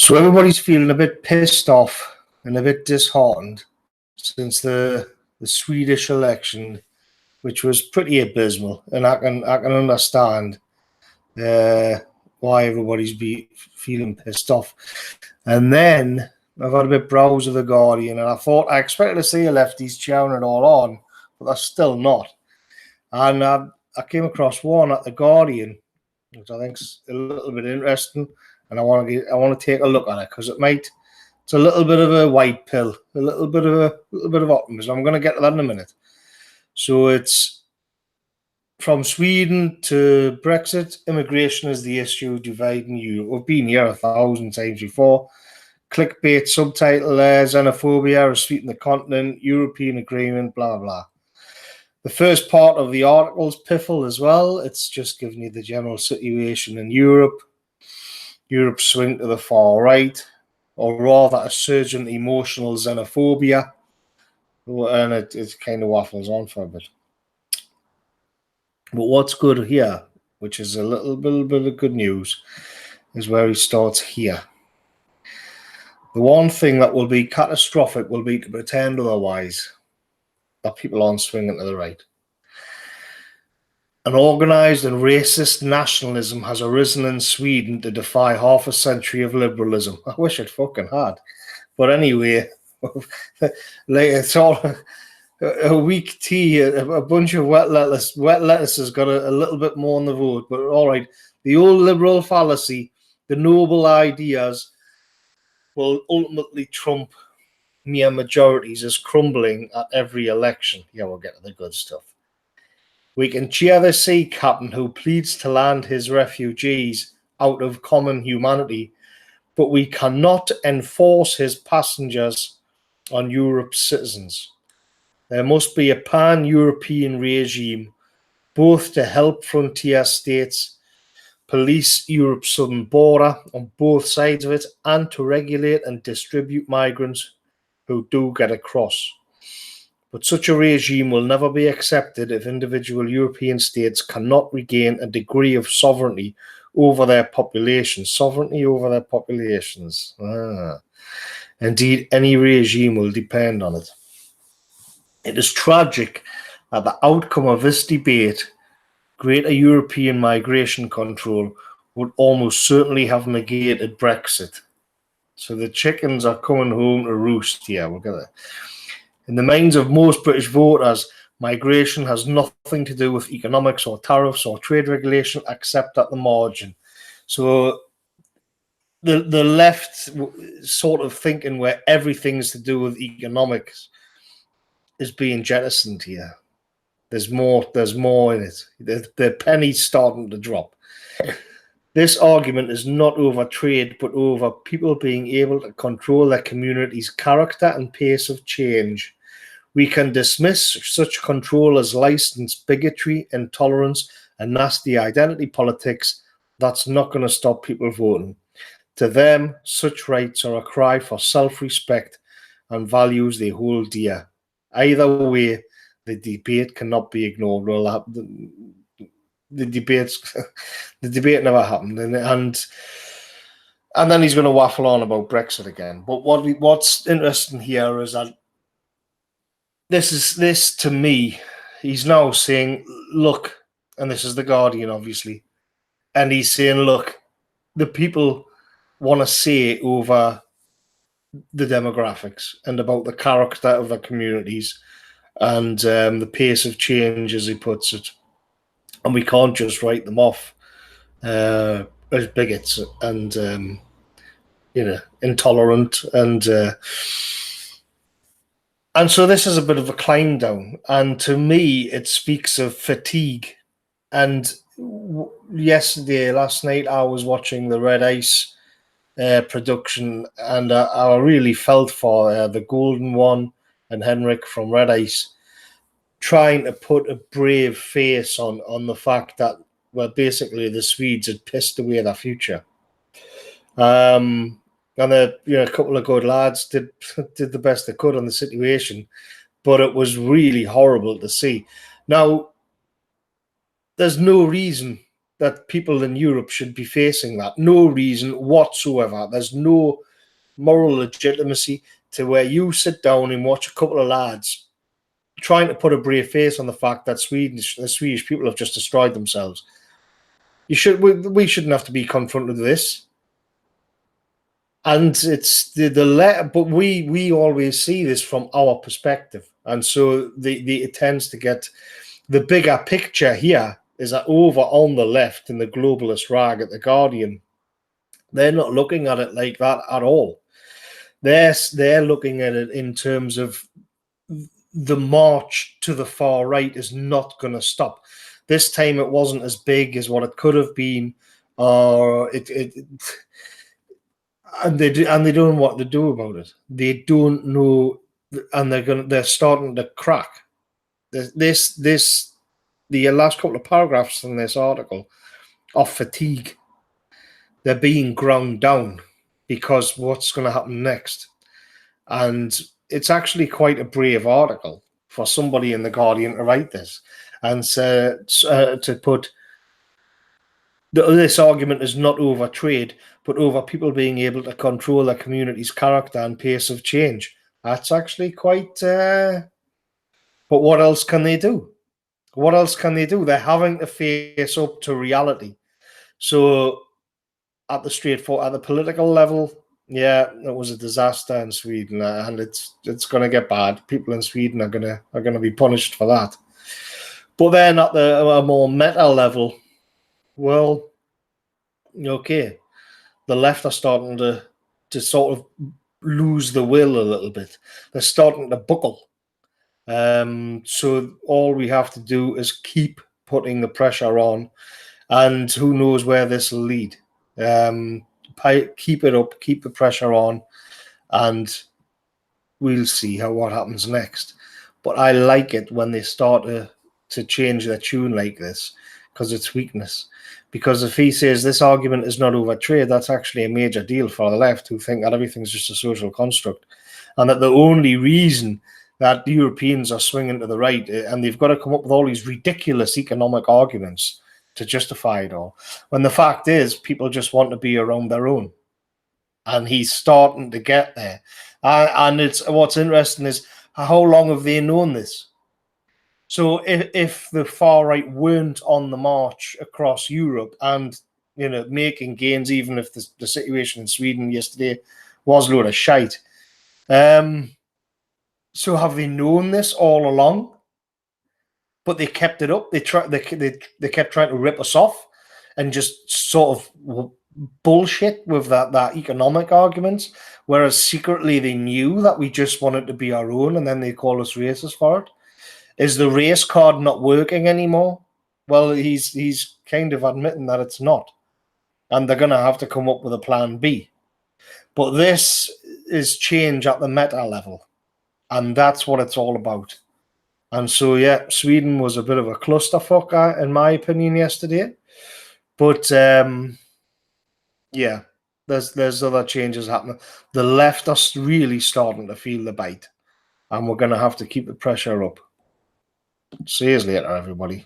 So everybody's feeling a bit pissed off and a bit disheartened since the Swedish election, which was pretty abysmal, and I can understand why everybody's feeling pissed off. And then I've had a bit browse of the Guardian, and I expected to see a lefties cheering it all on, but they're still not. And I came across one at the Guardian, which I think's a little bit interesting, and I want to take a look at it because it's a little bit of a white pill, a little bit of optimism. I'm going to get to that in a minute. So it's from Sweden to Brexit. Immigration is the issue dividing Europe. We've been here 1,000 times before. Clickbait subtitle there: xenophobia is sweeping the continent. European agreement, blah blah. The first part of the article's piffle as well. It's just giving you the general situation in Europe. Europe's swing to the far right, or rather a surgent emotional xenophobia. And it kind of waffles on for a bit. But what's good here, which is a little bit of good news, is where he starts here. The one thing that will be catastrophic will be to pretend otherwise, that people aren't swinging to the right. An organised and racist nationalism has arisen in Sweden to defy half a century of liberalism. I wish it fucking had. But anyway, like it's all a weak tea, a bunch of wet lettuce. Wet lettuce has got a little bit more on the vote, but all right. The old liberal fallacy, the noble ideas, will ultimately trump mere majorities as crumbling at every election. Yeah, we'll get to the good stuff. We can cheer the sea captain who pleads to land his refugees out of common humanity, but we cannot enforce his passengers on Europe's citizens. There must be a pan-European regime, both to help frontier states police Europe's southern border on both sides of it, and to regulate and distribute migrants who do get across. But such a regime will never be accepted if individual European states cannot regain a degree of sovereignty over their populations. Sovereignty over their populations. Indeed, any regime will depend on it. It is tragic that the outcome of this debate, greater European migration control, would almost certainly have negated Brexit. So the chickens are coming home to roost here. We'll get it. In the minds of most British voters, migration has nothing to do with economics or tariffs or trade regulation except at the margin. So the left sort of thinking where everything's to do with economics is being jettisoned here. There's more in it. The penny's starting to drop. This argument is not over trade, but over people being able to control their community's character and pace of change. We can dismiss such control as licensed bigotry, intolerance, and nasty identity politics. That's not going to stop people voting. To them, such rights are a cry for self-respect and values they hold dear. Either way, the debate cannot be ignored. Well, the debate never happened, and then he's going to waffle on about Brexit again. But what's interesting here is that this to me, he's now saying, look, and this is the Guardian, obviously, and he's saying, look, the people want to say over the demographics and about the character of the communities and the pace of change, as he puts it. And we can't just write them off as bigots and, intolerant. And so this is a bit of a climb down. And to me, it speaks of fatigue. And last night, I was watching the Red Ice production, and I really felt for the Golden One and Henrik from Red Ice trying to put a brave face on the fact that, well, basically the Swedes had pissed away their future. And a couple of good lads did the best they could on the situation, but it was really horrible to see. Now, there's no reason that people in Europe should be facing that. No reason whatsoever. There's no moral legitimacy to where you sit down and watch a couple of lads trying to put a brave face on the fact that the Swedish people have just destroyed themselves. We shouldn't have to be confronted with this. And it's but we always see this from our perspective, and so it tends to get the bigger picture here is that over on the left in the globalist rag at the Guardian, they're not looking at it like that at all. They're looking at it in terms of the march to the far right is not going to stop. This time it wasn't as big as what it could have been, or and they don't know what to do about it. They don't know, and they're starting to crack. The last couple of paragraphs in this article are fatigue. They're being ground down because what's going to happen next, and it's actually quite a brave article for somebody in the Guardian to write this and to put. This argument is not over trade, but over people being able to control their community's character and pace of change. That's actually quite. But what else can they do? What else can they do? They're having to face up to reality. So, at the political level, yeah, it was a disaster in Sweden, and it's going to get bad. People in Sweden are going to be punished for that. But then at a more meta level, well, okay, the left are starting to sort of lose the will a little bit. They're starting to buckle. So all we have to do is keep putting the pressure on, and who knows where this will lead. Keep it up, keep the pressure on, and we'll see what happens next. But I like it when they start to change their tune like this, because it's weakness. Because if he says this argument is not over trade, that's actually a major deal for the left, who think that everything's just a social construct, and that the only reason that the Europeans are swinging to the right, and they've got to come up with all these ridiculous economic arguments to justify it all, when the fact is people just want to be around their own. And he's starting to get there. And what's interesting is how long have they known this? So if the far right weren't on the march across Europe and making gains, even if the situation in Sweden yesterday was a load of shite, so have they known this all along? But they kept it up. They kept trying to rip us off and just sort of bullshit with that economic arguments, whereas secretly they knew that we just wanted to be our own, and then they call us racist for it. Is the race card not working anymore? Well, he's kind of admitting that it's not, and they're going to have to come up with a plan B. But this is change at the meta level, and that's what it's all about. And so, yeah, Sweden was a bit of a clusterfuck, in my opinion, yesterday. But yeah, there's other changes happening. The left are really starting to feel the bite, and we're going to have to keep the pressure up. See you later, everybody.